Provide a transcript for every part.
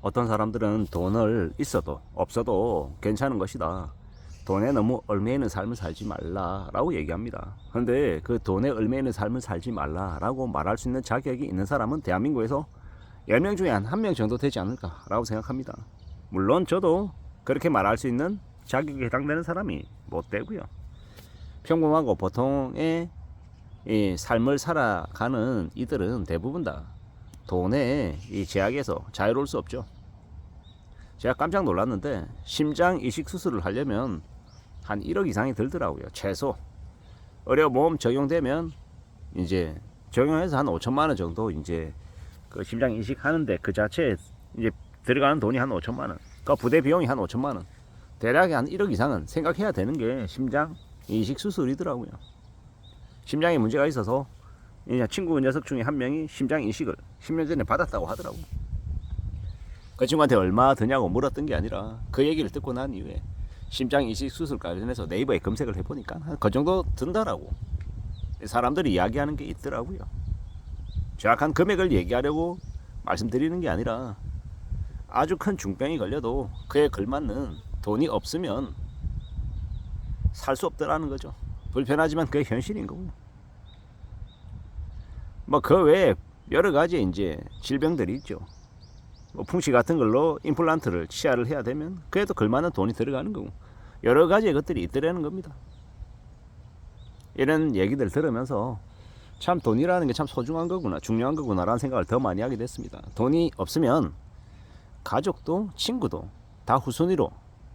어떤 사람들은 돈을 있어도 없어도 괜찮은 것이다. 돈에 너무 얽매이는 삶을 살지 말라라고 얘기합니다. 그런데 그 돈에 얽매이는 삶을 살지 말라라고 말할 수 있는 자격이 있는 사람은 대한민국에서 10명 중에 한 1명 정도 되지 않을까라고 생각합니다. 물론 저도 그렇게 말할 수 있는 자격에 해당되는 사람이 못 되고요. 평범하고 보통의 이 삶을 살아가는 이들은 대부분 다 돈의 이 제약에서 자유로울 수 없죠. 제가 깜짝 놀랐는데 심장 이식 수술을 하려면 한 1억 이상이 들더라고요. 최소. 의료보험 적용되면 이제 적용해서 한 5천만 원 정도 이제 그 심장 이식 하는데 그 자체에 이제 들어가는 돈이 한 5천만 원. 그 부대 비용이 한 5천만 원. 대략 한 1억 이상은 생각해야 되는 게 심장 이식 수술이더라고요. 심장에 문제가 있어서 친구 녀석 중에 한 명이 심장 이식을 10년 전에 받았다고 하더라고요. 그 친구한테 얼마 드냐고 물었던 게 아니라 그 얘기를 듣고 난 이후에 심장 이식 수술 관련해서 네이버에 검색을 해보니까 그 정도 든다라고 사람들이 이야기하는 게 있더라고요. 정확한 금액을 얘기하려고 말씀드리는 게 아니라 아주 큰 중병이 걸려도 그에 걸맞는 돈이 없으면 살 수 없더라는 거죠. 불편하지만 그게 현실인 거고요. 뭐 그 외에 여러 가지 이제 질병들이 있죠. 뭐 풍치 같은 걸로 임플란트를 치아를 해야 되면 그래도 걸맞는 돈이 들어가는 거고 여러 가지의 것들이 있더라는 겁니다. 이런 얘기들 들으면서 참 돈이라는 게 참 소중한 거구나, 중요한 거구나 라는 생각을 더 많이 하게 됐습니다. 돈이 없으면 가족도 친구도 다 후순위로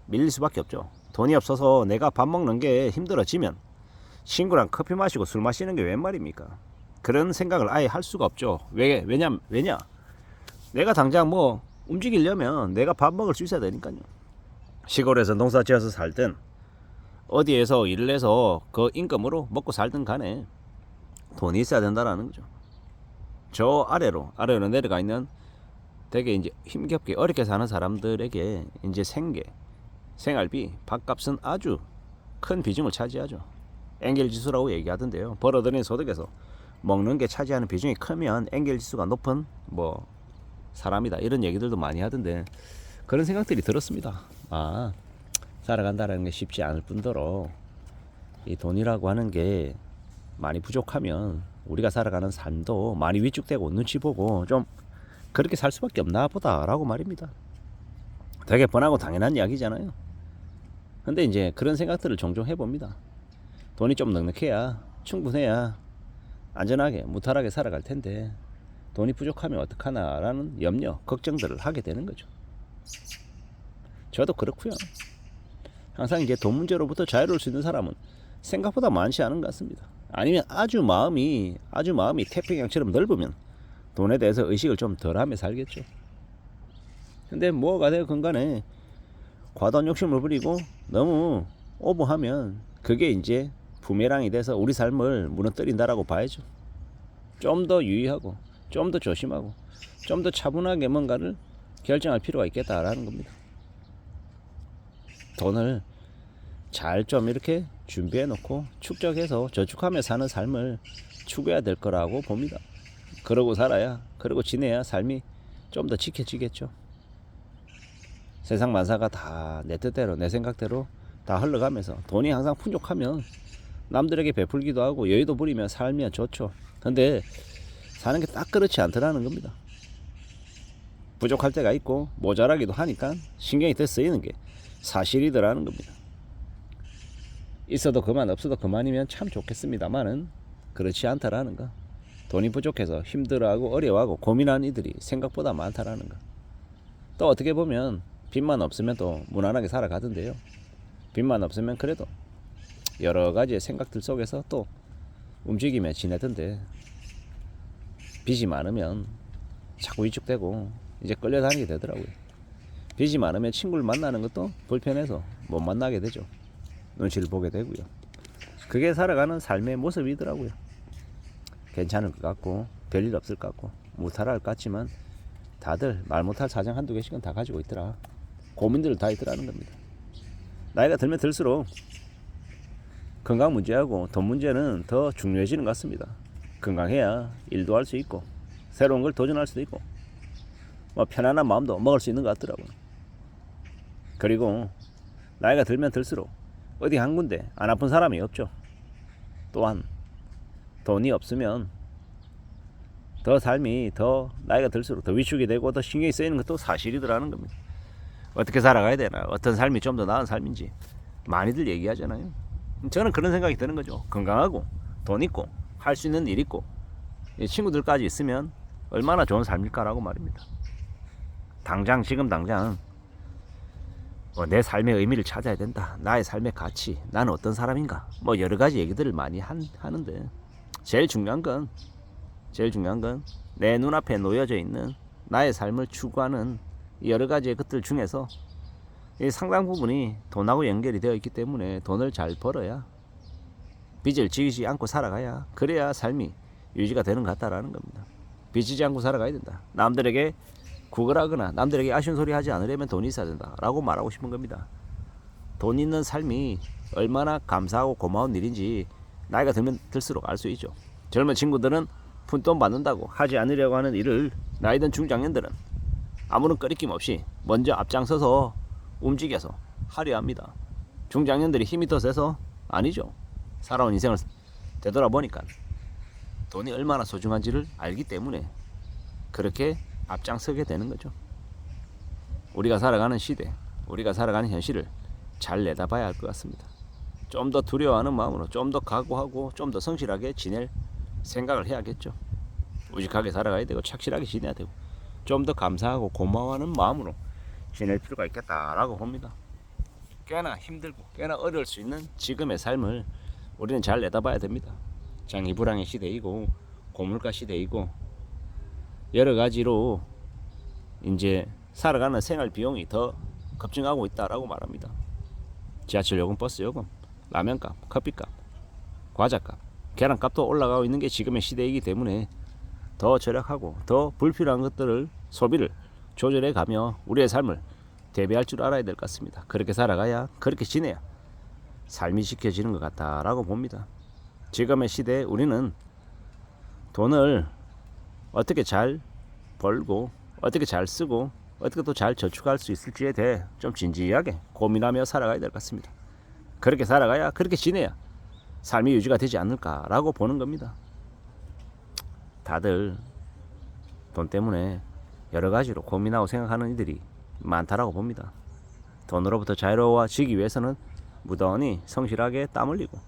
밀릴 수밖에 없죠. 돈이 없어서 내가 밥 먹는 게 힘들어지면 친구랑 커피 마시고 술 마시는 게 웬 말입니까? 그런 생각을 아예 할 수가 없죠. 왜냐? 내가 당장 뭐 움직이려면 내가 밥 먹을 수 있어야 되니까요. 시골에서 농사 지어서 살든 어디에서 일을 해서 그 인건으로 먹고 살든 간에 돈이 있어야 된다라는 거죠. 저 아래로 내려가 있는 되게 이제 힘겹게 어렵게 사는 사람들에게 이제 생활비, 밥값은 아주 큰 비중을 차지하죠. 엔겔 지수라고 얘기하던데요. 벌어들인 소득에서 먹는 게 차지하는 비중이 크면 엔겔 지수가 높은 뭐 사람이다 이런 얘기들도 많이 하던데 그런 생각들이 들었습니다. 살아간다는 게 쉽지 않을 뿐더러 이 돈이라고 하는 게 많이 부족하면 우리가 살아가는 삶도 많이 위축되고 눈치 보고 좀 그렇게 살 수밖에 없나 보다라고 말입니다. 되게 뻔하고 당연한 이야기잖아요. 근데 이제 그런 생각들을 종종 해봅니다. 돈이 좀 넉넉해야 충분해야 안전하게 무탈하게 살아갈 텐데 돈이 부족하면 어떡하나라는 염려, 걱정들을 하게 되는 거죠. 저도 그렇고요. 항상 이제 돈 문제로부터 자유로울 수 있는 사람은 생각보다 많지 않은 것 같습니다. 아니면 아주 마음이 태평양처럼 넓으면 돈에 대해서 의식을 좀 덜하며 살겠죠. 근데 뭐가 되건 간에 과도한 욕심을 부리고 너무 오버하면 그게 이제 부메랑이 돼서 우리 삶을 무너뜨린다라고 봐야죠. 좀 더 유의하고 좀 더 조심하고 좀 더 차분하게 뭔가를 결정할 필요가 있겠다라는 겁니다. 돈을 잘 좀 이렇게 준비해 놓고 축적해서 저축하며 사는 삶을 추구해야 될 거라고 봅니다. 그러고 지내야 삶이 좀 더 지켜지겠죠. 세상 만사가 다 내 뜻대로 내 생각대로 다 흘러가면서 돈이 항상 풍족하면 남들에게 베풀기도 하고 여유도 부리며 살면 좋죠. 근데 사는 게 딱 그렇지 않더라는 겁니다. 부족할 때가 있고 모자라기도 하니까 신경이 더 쓰이는 게 사실이더라는 겁니다. 있어도 그만 없어도 그만이면 참 좋겠습니다만은 그렇지 않다라는 거. 돈이 부족해서 힘들어하고 어려워하고 고민하는 이들이 생각보다 많다라는 거. 또 어떻게 보면 빚만 없으면 또 무난하게 살아가던데요. 빚만 없으면 그래도 여러 가지의 생각들 속에서 또 움직이며 지내던데 빚이 많으면 자꾸 위축되고 이제 끌려다니게 되더라고요. 빚이 많으면 친구를 만나는 것도 불편해서 못 만나게 되죠. 눈치를 보게 되고요. 그게 살아가는 삶의 모습이더라고요. 괜찮을 것 같고 별일 없을 것 같고 무탈할 것 같지만 다들 말 못할 사정 한두 개씩은 다 가지고 있더라. 고민들 다 있더라는 겁니다. 나이가 들면 들수록 건강 문제하고 돈 문제는 더 중요해지는 것 같습니다. 건강해야 일도 할 수 있고 새로운 걸 도전할 수도 있고 뭐 편안한 마음도 먹을 수 있는 것 같더라고요. 그리고 나이가 들면 들수록 어디 한 군데 안 아픈 사람이 없죠. 또한 돈이 없으면 더 삶이 더 나이가 들수록 더 위축이 되고 더 신경이 쓰이는 것도 사실이더라는 겁니다. 어떻게 살아가야 되나, 어떤 삶이 좀 더 나은 삶인지 많이들 얘기하잖아요. 저는 그런 생각이 드는 거죠. 건강하고 돈 있고 할 수 있는 일 있고 친구들까지 있으면 얼마나 좋은 삶일까라고 말입니다. 지금 당장 내 삶의 의미를 찾아야 된다, 나의 삶의 가치, 나는 어떤 사람인가, 뭐 여러 가지 얘기들을 많이 하는데 제일 중요한 건 내 눈앞에 놓여져 있는 나의 삶을 추구하는 여러 가지의 것들 중에서 상당 부분이 돈하고 연결이 되어 있기 때문에 돈을 잘 벌어야, 빚을 지지 않고 살아가야, 그래야 삶이 유지가 되는 것 같다라는 겁니다. 빚지지 않고 살아가야 된다, 남들에게 구걸하거나 남들에게 아쉬운 소리 하지 않으려면 돈이 있어야 된다 라고 말하고 싶은 겁니다. 돈 있는 삶이 얼마나 감사하고 고마운 일인지 나이가 들면 들수록 알 수 있죠. 젊은 친구들은 푼돈 받는다고 하지 않으려고 하는 일을 나이 든 중장년들은 아무런 꺼리낌 없이 먼저 앞장서서 움직여서 하려 합니다. 중장년들이 힘이 더 세서? 아니죠. 살아온 인생을 되돌아보니까 돈이 얼마나 소중한지를 알기 때문에 그렇게 앞장서게 되는 거죠. 우리가 살아가는 시대, 우리가 살아가는 현실을 잘 내다봐야 할 것 같습니다. 좀 더 두려워하는 마음으로 좀 더 각오하고 좀 더 성실하게 지낼 생각을 해야겠죠. 우직하게 살아가야 되고 착실하게 지내야 되고 좀 더 감사하고 고마워하는 마음으로 지낼 필요가 있겠다라고 봅니다. 꽤나 힘들고 꽤나 어려울 수 있는 지금의 삶을 우리는 잘 내다봐야 됩니다. 장기불황의 시대이고 고물가 시대이고 여러 가지로 이제 살아가는 생활 비용이 더 급증하고 있다라고 말합니다. 지하철 요금, 버스 요금, 라면값, 커피값, 과자값, 계란값도 올라가고 있는 게 지금의 시대이기 때문에 더 절약하고 더 불필요한 것들을 소비를 조절해 가며 우리의 삶을 대비할 줄 알아야 될 것 같습니다. 그렇게 살아가야, 그렇게 지내야 삶이 지켜지는 것 같다라고 봅니다. 지금의 시대에 우리는 돈을 어떻게 잘 벌고 어떻게 잘 쓰고 어떻게 또 잘 저축할 수 있을지에 대해 좀 진지하게 고민하며 살아가야 될 것 같습니다. 그렇게 살아가야, 그렇게 지내야 삶이 유지가 되지 않을까라고 보는 겁니다. 다들 돈 때문에 여러 가지로 고민하고 생각하는 이들이 많다라고 봅니다. 돈으로부터 자유로워지기 위해서는 무던히 성실하게 땀 흘리고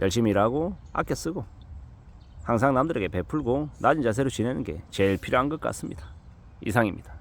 열심히 일하고 아껴 쓰고 항상 남들에게 베풀고 낮은 자세로 지내는 게 제일 필요한 것 같습니다. 이상입니다.